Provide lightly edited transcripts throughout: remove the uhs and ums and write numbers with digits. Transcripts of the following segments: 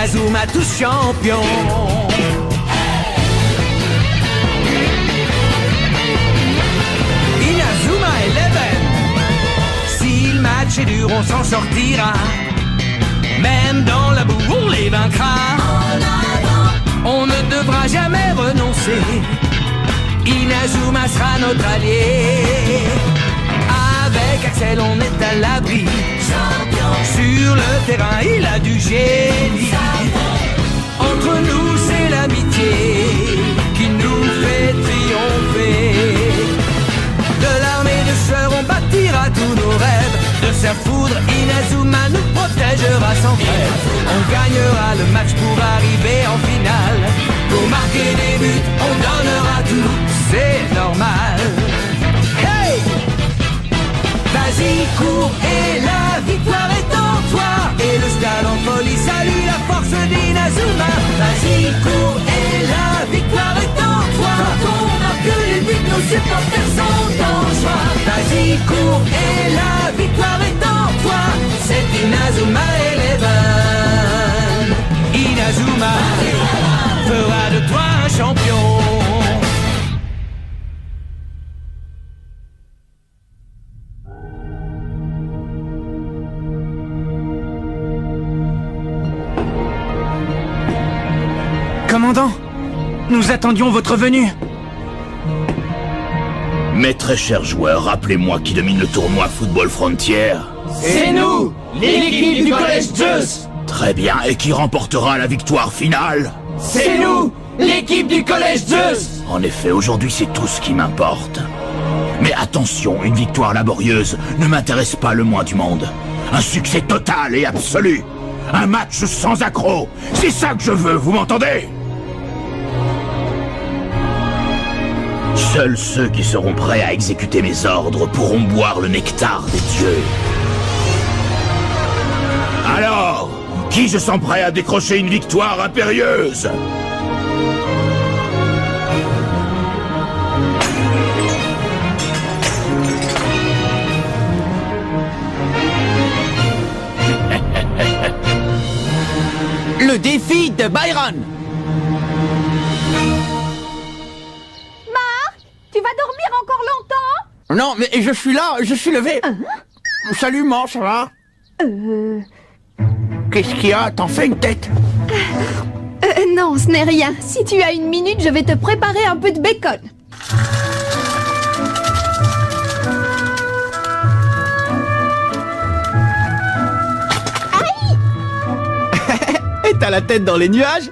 Inazuma tous champions. Inazuma Eleven. Si le match est dur, on s'en sortira. Même dans la boue, on les vaincra. On ne devra jamais renoncer. Inazuma sera notre allié. Avec Axel, on est à l'abri. Sur le terrain, il a du génie. Entre nous, c'est l'amitié qui nous fait triompher. De l'armée de sœurs, on bâtira tous nos rêves. De sa foudre, Inazuma nous protégera sans trêve. On gagnera le match pour arriver en finale. Pour marquer des buts, on donnera tout, c'est normal. Hey! Vas-y, cours et la victoire est en toi. Et le stade en folie salue la force d'Inazuma. Vas-y, cours et la victoire est en toi. Quand on marque les buts, nos supporters sont en joie. Vas-y, cours et la victoire est en toi. C'est Inazuma Eleven. Inazuma fera de toi un champion. Commandant, nous attendions votre venue. Mes très chers joueurs, rappelez-moi qui domine le tournoi Football Frontier. C'est nous, l'équipe du Collège Zeus. Très bien, et qui remportera la victoire finale? C'est nous, l'équipe du Collège Zeus. En effet, aujourd'hui c'est tout ce qui m'importe. Mais attention, une victoire laborieuse ne m'intéresse pas le moins du monde. Un succès total et absolu. Un match sans accroc. C'est ça que je veux, vous m'entendez? Seuls ceux qui seront prêts à exécuter mes ordres pourront boire le nectar des dieux. Alors, qui se sent prêt à décrocher une victoire impérieuse? Le défi de Byron. Tu vas dormir encore longtemps? Non, mais je suis là, je suis levé. Salut, Man, ça va? Qu'est-ce qu'il y a? T'en fais une tête? Non, ce n'est rien. Si tu as une minute, je vais te préparer un peu de bacon. Et t'as la tête dans les nuages?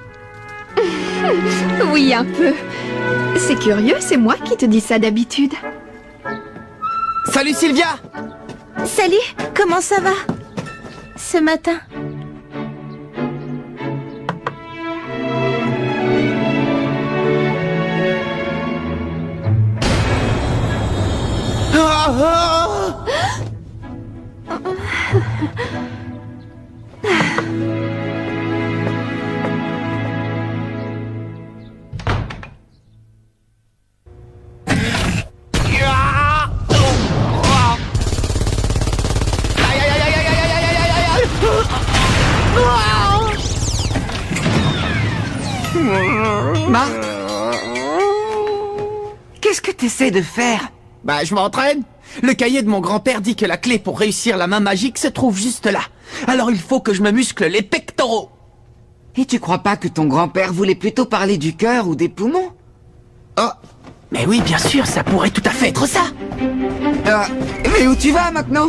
Oui, un peu. C'est curieux, c'est moi qui te dis ça d'habitude. Salut Sylvia! Salut, comment ça va ce matin? Marc, qu'est-ce que t'essaies de faire? Bah, je m'entraîne. Le cahier de mon grand-père dit que la clé pour réussir la main magique se trouve juste là. Alors il faut que je me muscle les pectoraux. Et tu crois pas que ton grand-père voulait plutôt parler du cœur ou des poumons? Oh, mais oui, bien sûr, ça pourrait tout à fait être ça. Mais où tu vas maintenant?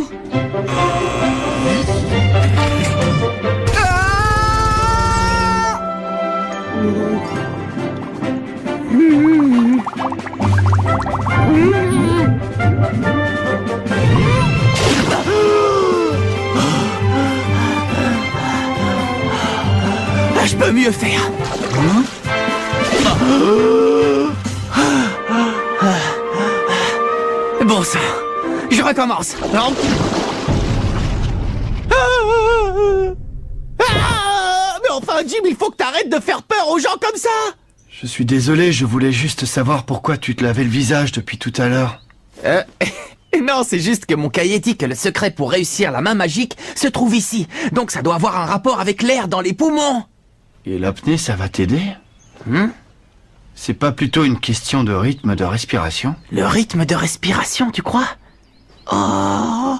Je peux mieux faire. Bon sang, je recommence. Non. Mais enfin, Jim, il faut que t'arrêtes de faire peur aux gens comme ça. Je suis désolé, je voulais juste savoir pourquoi tu te lavais le visage depuis tout à l'heure. Non, c'est juste que mon cahier dit que le secret pour réussir la main magique se trouve ici. Donc ça doit avoir un rapport avec l'air dans les poumons. Et l'apnée, ça va t'aider? C'est pas plutôt une question de rythme de respiration? Le rythme de respiration, tu crois? Oh.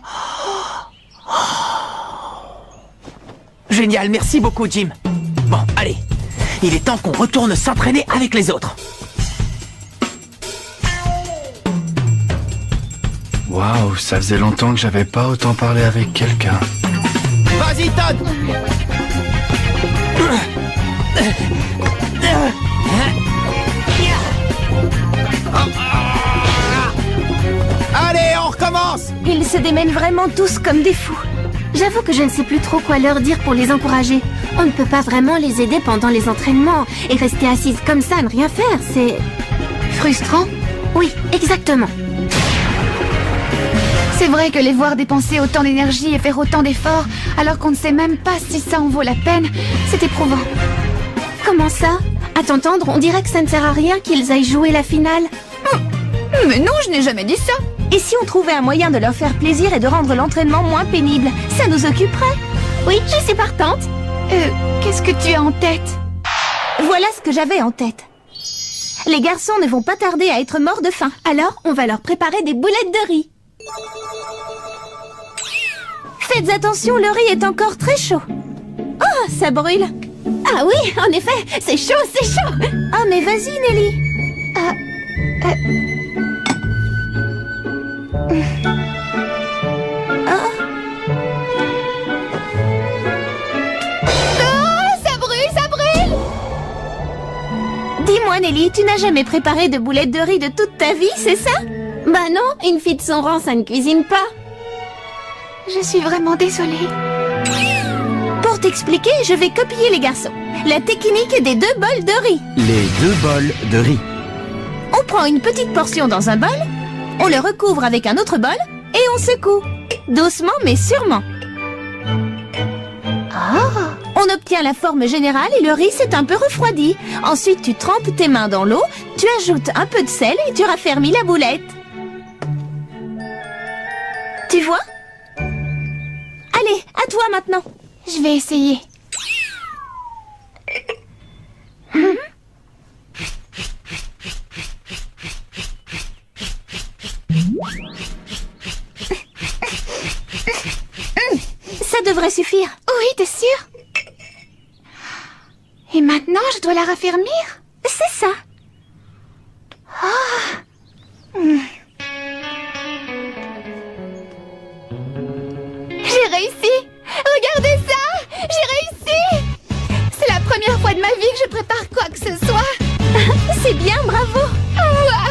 Génial, merci beaucoup, Jim. Bon, allez. Il est temps qu'on retourne s'entraîner avec les autres. Waouh, ça faisait longtemps que j'avais pas autant parlé avec quelqu'un. Vas-y, Todd! Allez, on recommence! Ils se démènent vraiment tous comme des fous. J'avoue que je ne sais plus trop quoi leur dire pour les encourager. On ne peut pas vraiment les aider pendant les entraînements. Et rester assise comme ça, ne rien faire, c'est... Frustrant? Oui, exactement. C'est vrai que les voir dépenser autant d'énergie et faire autant d'efforts, alors qu'on ne sait même pas si ça en vaut la peine, c'est éprouvant. Comment ça? À t'entendre, on dirait que ça ne sert à rien qu'ils aillent jouer la finale. Mais non, je n'ai jamais dit ça. Et si on trouvait un moyen de leur faire plaisir et de rendre l'entraînement moins pénible, ça nous occuperait? Oui, je suis partante. Qu'est-ce que tu as en tête? Voilà ce que j'avais en tête. Les garçons ne vont pas tarder à être morts de faim. Alors, on va leur préparer des boulettes de riz. Faites attention, le riz est encore très chaud. Oh, ça brûle. Ah oui, en effet, c'est chaud, c'est chaud. Ah, mais vas-y, Nelly. Ça brûle, ça brûle! Dis-moi, Nelly, tu n'as jamais préparé de boulettes de riz de toute ta vie, c'est ça? Bah non, une fille de son rang, ça ne cuisine pas. Je suis vraiment désolée. Pour t'expliquer, je vais copier les garçons. La technique des 2 bols de riz. Les 2 bols de riz. On prend une petite portion dans un bol, on le recouvre avec un autre bol et on secoue. Doucement mais sûrement. On obtient la forme générale et le riz s'est un peu refroidi. Ensuite, tu trempes tes mains dans l'eau, tu ajoutes un peu de sel et tu raffermis la boulette. Tu vois? Allez, à toi maintenant. Je vais essayer. Ça devrait suffire. Oui, t'es sûre? Et maintenant, je dois la raffermir? C'est ça. J'ai réussi! Regardez ça! J'ai réussi! C'est la première fois de ma vie que je prépare quoi que ce soit! C'est bien, bravo. Ouah.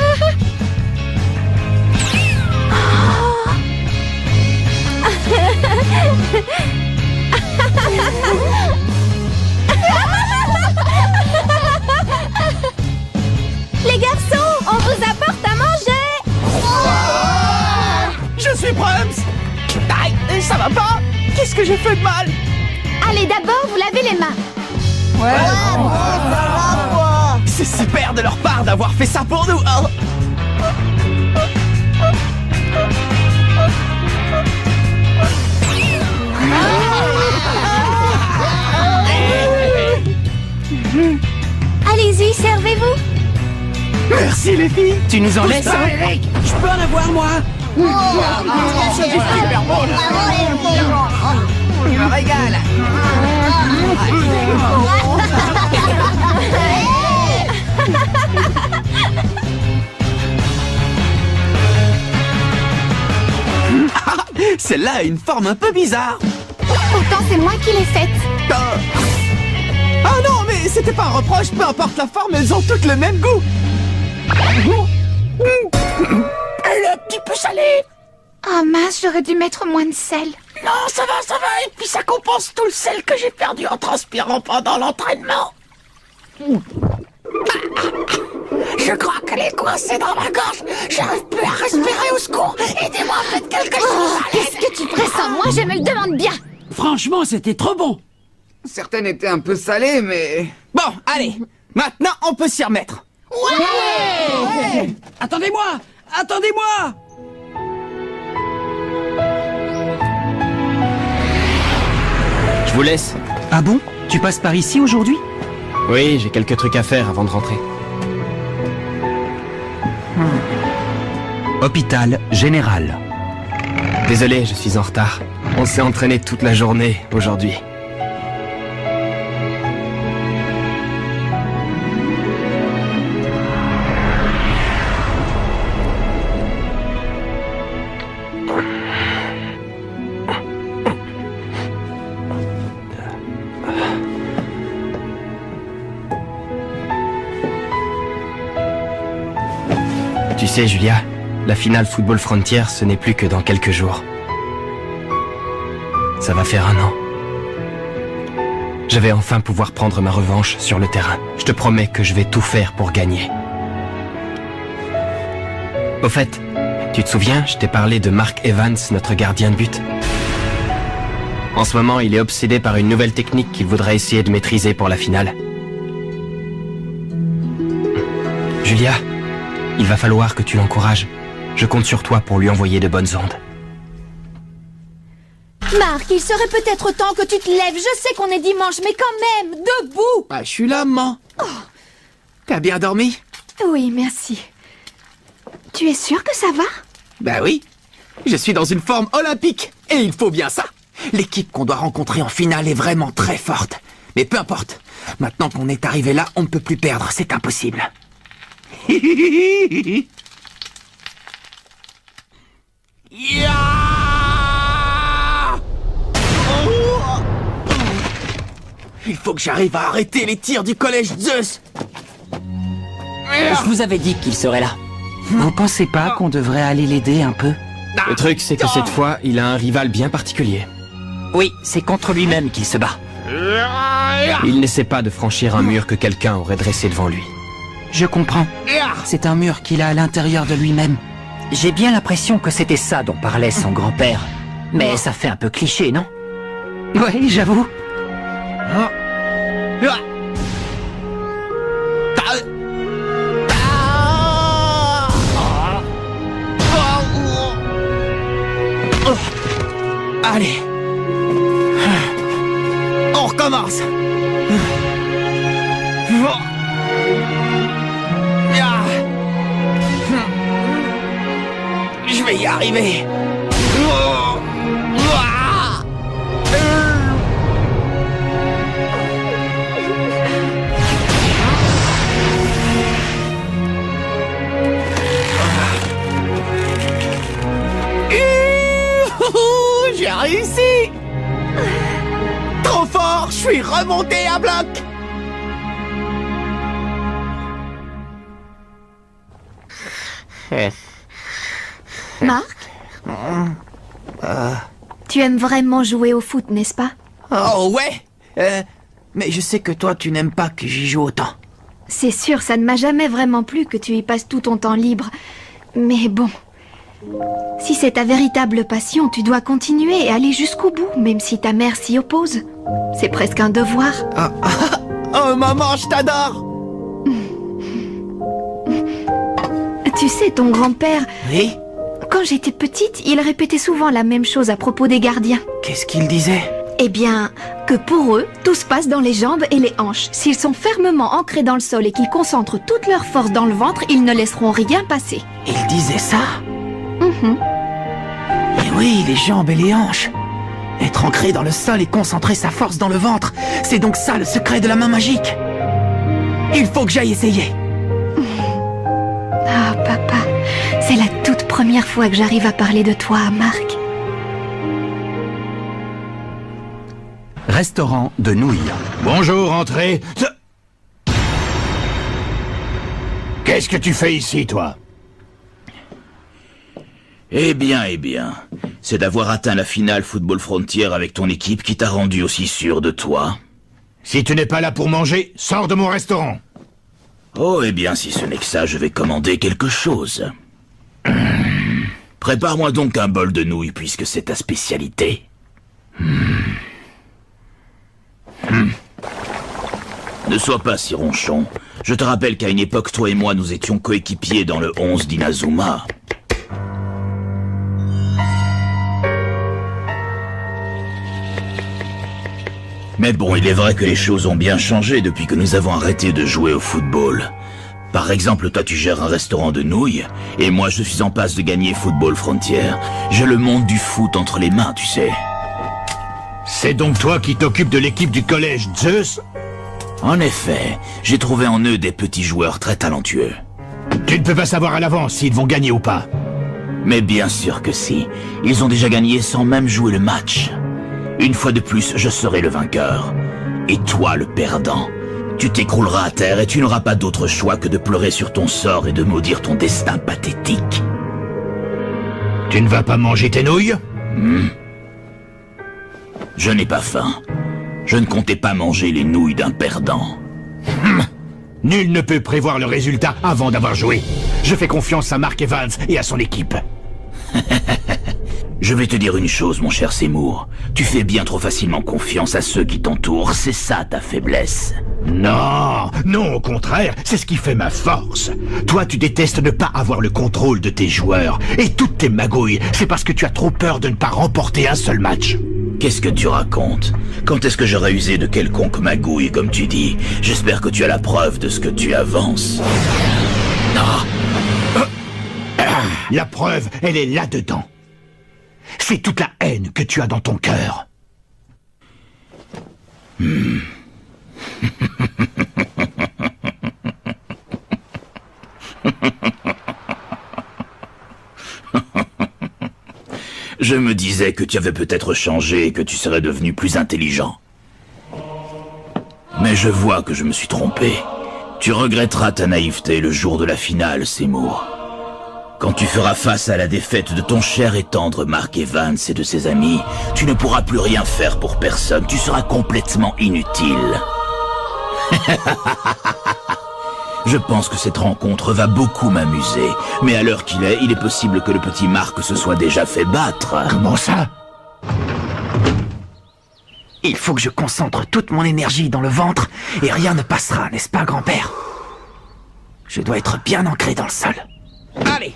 Les garçons, on vous apporte à manger. Je suis Prums. Aïe, ça va pas? Qu'est-ce que j'ai fait de mal? Allez, d'abord, vous lavez les mains. C'est super de leur part d'avoir fait ça pour nous. Oh. Allez-y, servez-vous. Merci les filles. Tu nous en laisses un? Eric, je peux en avoir moi? C'est super bon. Je me régale. Celle-là a une forme un peu bizarre. Pourtant, c'est moi qui l'ai faite. Ah non, mais c'était pas un reproche. Peu importe la forme, elles ont toutes le même goût. Elle est un petit peu salée. Oh mince, j'aurais dû mettre moins de sel. Non, ça va. Et puis ça compense tout le sel que j'ai perdu en transpirant pendant l'entraînement. Je crois qu'elle est coincée dans ma gorge. J'arrive plus à respirer, au secours. Aidez-moi, faites quelque chose. Qu'est-ce que tu pressens? Moi, je me le demande bien. Franchement, c'était trop bon. Certaines étaient un peu salées, mais... Bon, allez. Maintenant, on peut s'y remettre. Ouais. Attendez-moi! Attendez-moi! Je vous laisse. Ah bon? Tu passes par ici aujourd'hui? Oui, j'ai quelques trucs à faire avant de rentrer. Hôpital général. Désolé, je suis en retard. On s'est entraîné toute la journée aujourd'hui. Tu sais, Julia, la finale Football Frontier, ce n'est plus que dans quelques jours. Ça va faire 1 an. Je vais enfin pouvoir prendre ma revanche sur le terrain. Je te promets que je vais tout faire pour gagner. Au fait, tu te souviens, je t'ai parlé de Mark Evans, notre gardien de but. En ce moment, il est obsédé par une nouvelle technique qu'il voudrait essayer de maîtriser pour la finale. Julia, il va falloir que tu l'encourages. Je compte sur toi pour lui envoyer de bonnes ondes. Marc, il serait peut-être temps que tu te lèves. Je sais qu'on est dimanche, mais quand même, debout. Ah, je suis là, maman. Oh. T'as bien dormi? Oui, merci. Tu es sûr que ça va? Bah oui. Je suis dans une forme olympique. Et il faut bien ça. L'équipe qu'on doit rencontrer en finale est vraiment très forte. Mais peu importe. Maintenant qu'on est arrivé là, on ne peut plus perdre. C'est impossible. Yeah! Il faut que j'arrive à arrêter les tirs du collège Zeus. Je vous avais dit qu'il serait là. Vous pensez pas qu'on devrait aller l'aider un peu? Le truc, c'est que cette fois, il a un rival bien particulier. Oui, c'est contre lui-même qu'il se bat. Il n'essaie pas de franchir un mur que quelqu'un aurait dressé devant lui. Je comprends. C'est un mur qu'il a à l'intérieur de lui-même. J'ai bien l'impression que c'était ça dont parlait son grand-père. Mais ça fait un peu cliché, non? Oui, j'avoue. Allez. On recommence. Je vais y arriver. J'ai réussi. Trop fort, je suis remonté à bloc. Marc? Tu aimes vraiment jouer au foot, n'est-ce pas? Oh ouais. Mais je sais que toi, tu n'aimes pas que j'y joue autant. C'est sûr, ça ne m'a jamais vraiment plu que tu y passes tout ton temps libre. Mais bon... Si c'est ta véritable passion, tu dois continuer et aller jusqu'au bout, même si ta mère s'y oppose. C'est presque un devoir. Oh maman, je t'adore. Tu sais, ton grand-père... Oui? Quand j'étais petite, il répétait souvent la même chose à propos des gardiens. Qu'est-ce qu'il disait? Eh bien, que pour eux, tout se passe dans les jambes et les hanches. S'ils sont fermement ancrés dans le sol et qu'ils concentrent toute leur force dans le ventre, ils ne laisseront rien passer. Il disait ça? Et oui, les jambes et les hanches. Être ancré dans le sol et concentrer sa force dans le ventre, c'est donc ça le secret de la main magique. Il faut que j'aille essayer. Ah, papa, c'est la toute première fois que j'arrive à parler de toi à Marc. Restaurant de nouilles. Bonjour, entrez. Qu'est-ce que tu fais ici, toi? Eh bien, c'est d'avoir atteint la finale Football Frontier avec ton équipe qui t'a rendu aussi sûr de toi. Si tu n'es pas là pour manger, sors de mon restaurant. Oh, eh bien, si ce n'est que ça, je vais commander quelque chose. Prépare-moi donc un bol de nouilles, puisque c'est ta spécialité. Ne sois pas si ronchon. Je te rappelle qu'à une époque, toi et moi, nous étions coéquipiers dans le 11 d'Inazuma. Mais bon, il est vrai que les choses ont bien changé depuis que nous avons arrêté de jouer au football. Par exemple, toi tu gères un restaurant de nouilles, et moi je suis en passe de gagner Football Frontier. J'ai le monde du foot entre les mains, tu sais. C'est donc toi qui t'occupes de l'équipe du collège Zeus? En effet, j'ai trouvé en eux des petits joueurs très talentueux. Tu ne peux pas savoir à l'avance s'ils vont gagner ou pas. Mais bien sûr que si. Ils ont déjà gagné sans même jouer le match. Une fois de plus, je serai le vainqueur. Et toi, le perdant. Tu t'écrouleras à terre et tu n'auras pas d'autre choix que de pleurer sur ton sort et de maudire ton destin pathétique. Tu ne vas pas manger tes nouilles? Je n'ai pas faim. Je ne comptais pas manger les nouilles d'un perdant. Nul ne peut prévoir le résultat avant d'avoir joué. Je fais confiance à Mark Evans et à son équipe. Je vais te dire une chose, mon cher Seymour. Tu fais bien trop facilement confiance à ceux qui t'entourent. C'est ça ta faiblesse. Non, non, au contraire, c'est ce qui fait ma force. Toi, tu détestes ne pas avoir le contrôle de tes joueurs. Et toutes tes magouilles, c'est parce que tu as trop peur de ne pas remporter un seul match. Qu'est-ce que tu racontes? Quand est-ce que j'aurais usé de quelconque magouille, comme tu dis? J'espère que tu as la preuve de ce que tu avances. Non. La preuve, elle est là-dedans. C'est toute la haine que tu as dans ton cœur. Je me disais que tu avais peut-être changé et que tu serais devenu plus intelligent. Mais je vois que je me suis trompé. Tu regretteras ta naïveté le jour de la finale, Seymour. Quand tu feras face à la défaite de ton cher et tendre Mark Evans et de ses amis, tu ne pourras plus rien faire pour personne. Tu seras complètement inutile. Je pense que cette rencontre va beaucoup m'amuser. Mais à l'heure qu'il est, il est possible que le petit Mark se soit déjà fait battre. Comment ça? Il faut que je concentre toute mon énergie dans le ventre et rien ne passera, n'est-ce pas, grand-père? Je dois être bien ancré dans le sol. Allez!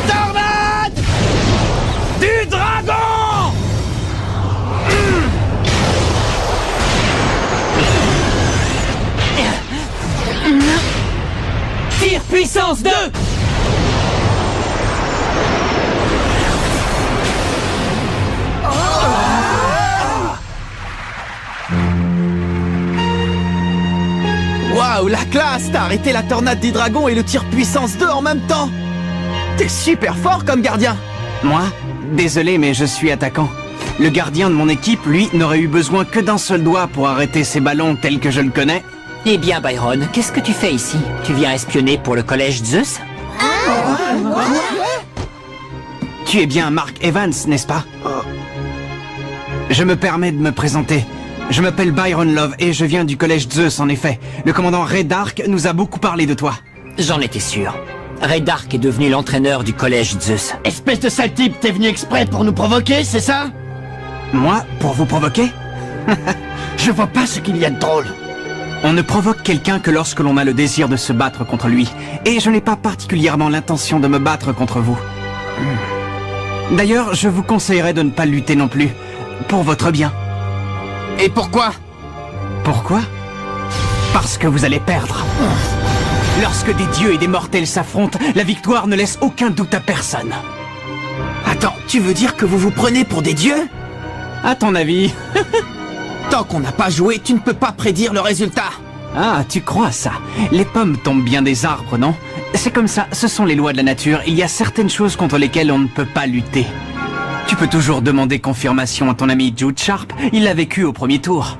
Tornade du dragon! Tir puissance 2! Waouh, la classe! T'as arrêté la tornade du dragon et le tir puissance 2 en même temps! T'es super fort comme gardien! Moi? Désolé, mais je suis attaquant. Le gardien de mon équipe, lui, n'aurait eu besoin que d'un seul doigt pour arrêter ces ballons tels que je le connais. Eh bien, Byron, qu'est-ce que tu fais ici? Tu viens espionner pour le collège Zeus? Tu es bien Mark Evans, n'est-ce pas? Je me permets de me présenter. Je m'appelle Byron Love et je viens du collège Zeus, en effet. Le commandant Ray Dark nous a beaucoup parlé de toi. J'en étais sûr. Ray Dark est devenu l'entraîneur du collège Zeus. Espèce de sale type, t'es venu exprès pour nous provoquer, c'est ça? Moi? Pour vous provoquer? Je vois pas ce qu'il y a de drôle. On ne provoque quelqu'un que lorsque l'on a le désir de se battre contre lui. Et je n'ai pas particulièrement l'intention de me battre contre vous. D'ailleurs, je vous conseillerais de ne pas lutter non plus. Pour votre bien. Et pourquoi? Pourquoi? Parce que vous allez perdre. Lorsque des dieux et des mortels s'affrontent, la victoire ne laisse aucun doute à personne. Attends, tu veux dire que vous vous prenez pour des dieux? À ton avis? Tant qu'on n'a pas joué, tu ne peux pas prédire le résultat. Ah, tu crois ça? Les pommes tombent bien des arbres, non? C'est comme ça, ce sont les lois de la nature. Il y a certaines choses contre lesquelles on ne peut pas lutter. Tu peux toujours demander confirmation à ton ami Jude Sharp. Il l'a vécu au premier tour.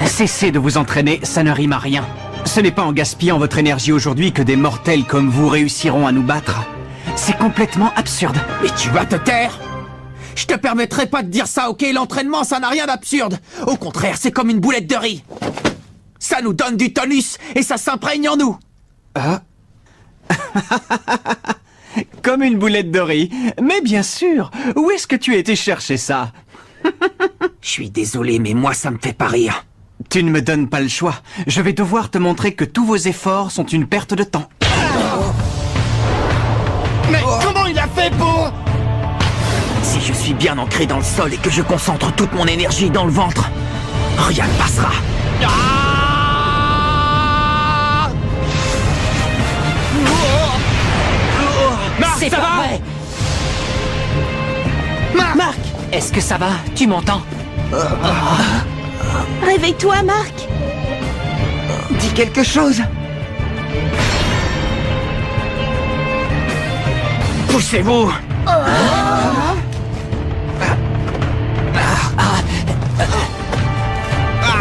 Cessez de vous entraîner, ça ne rime à rien. Ce n'est pas en gaspillant votre énergie aujourd'hui que des mortels comme vous réussiront à nous battre. C'est complètement absurde. Mais tu vas te taire! Je te permettrai pas de dire ça, ok? L'entraînement, ça n'a rien d'absurde. Au contraire, c'est comme une boulette de riz. Ça nous donne du tonus et ça s'imprègne en nous. Ah. Comme une boulette de riz. Mais bien sûr. Où est-ce que tu as été chercher ça? Je suis désolé, mais moi, ça me fait pas rire. Tu ne me donnes pas le choix. Je vais devoir te montrer que tous vos efforts sont une perte de temps. Mais comment il a fait pour... Si je suis bien ancré dans le sol et que je concentre toute mon énergie dans le ventre, rien ne passera. Marc, c'est pas vrai. Marc, est-ce que ça va? Tu m'entends? Réveille-toi, Marc. Dis quelque chose. Poussez-vous.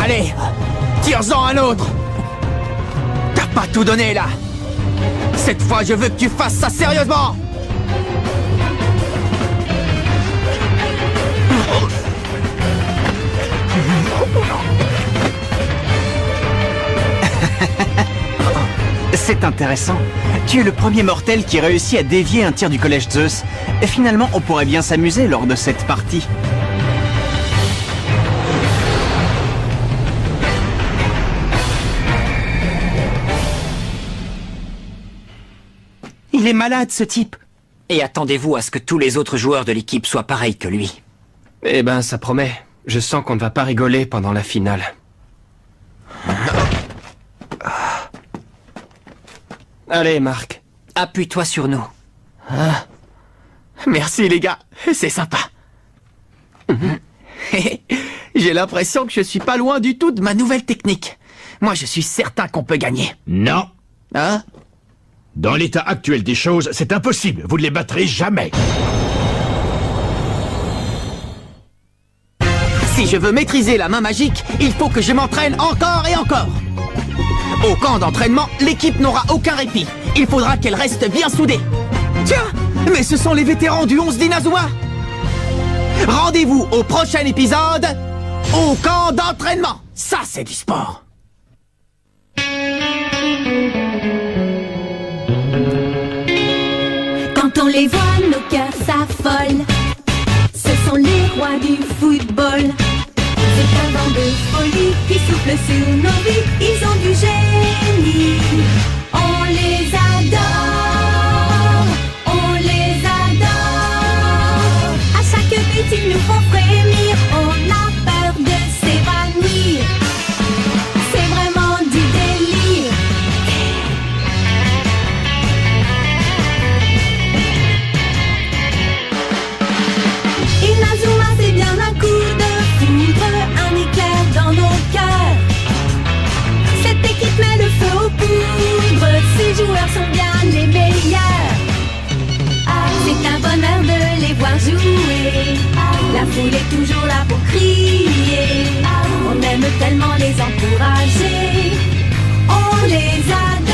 Allez, tire-en un autre. T'as pas tout donné là. Cette fois, je veux que tu fasses ça sérieusement. C'est intéressant. Tu es le premier mortel qui réussit à dévier un tir du collège Zeus. Et finalement, on pourrait bien s'amuser lors de cette partie. Il est malade, ce type. Et attendez-vous à ce que tous les autres joueurs de l'équipe soient pareils que lui. Eh ben, ça promet. Je sens qu'on ne va pas rigoler pendant la finale. Allez, Marc. Appuie-toi sur nous. Merci les gars, c'est sympa. J'ai l'impression que je suis pas loin du tout de ma nouvelle technique. Moi, je suis certain qu'on peut gagner. Non. Hein? Dans l'état actuel des choses, c'est impossible. Vous ne les battrez jamais. Si je veux maîtriser la main magique, il faut que je m'entraîne encore et encore. Au camp d'entraînement, l'équipe n'aura aucun répit. Il faudra qu'elle reste bien soudée. Tiens, mais ce sont les vétérans du 11 d'Inazuma. Rendez-vous au prochain épisode, au camp d'entraînement. Ça, c'est du sport. Quand on les voit, nos cœurs s'affolent. Ce sont les rois du football. C'est un vent de folie qui souffle sur nos vies. Ils ont du génie. On les adore. On les adore. À chaque but, ils nous font frémir. On a peur de s'évanouir. C'est vraiment du délire. Inazuma, c'est bien un coup de foudre, un éclair dans nos cœurs. Cette équipe met le feu aux poudres, ces joueurs sont bien les meilleurs. C'est un bonheur de les voir jouer, la foule est toujours là pour crier. On aime tellement les encourager, on les adore.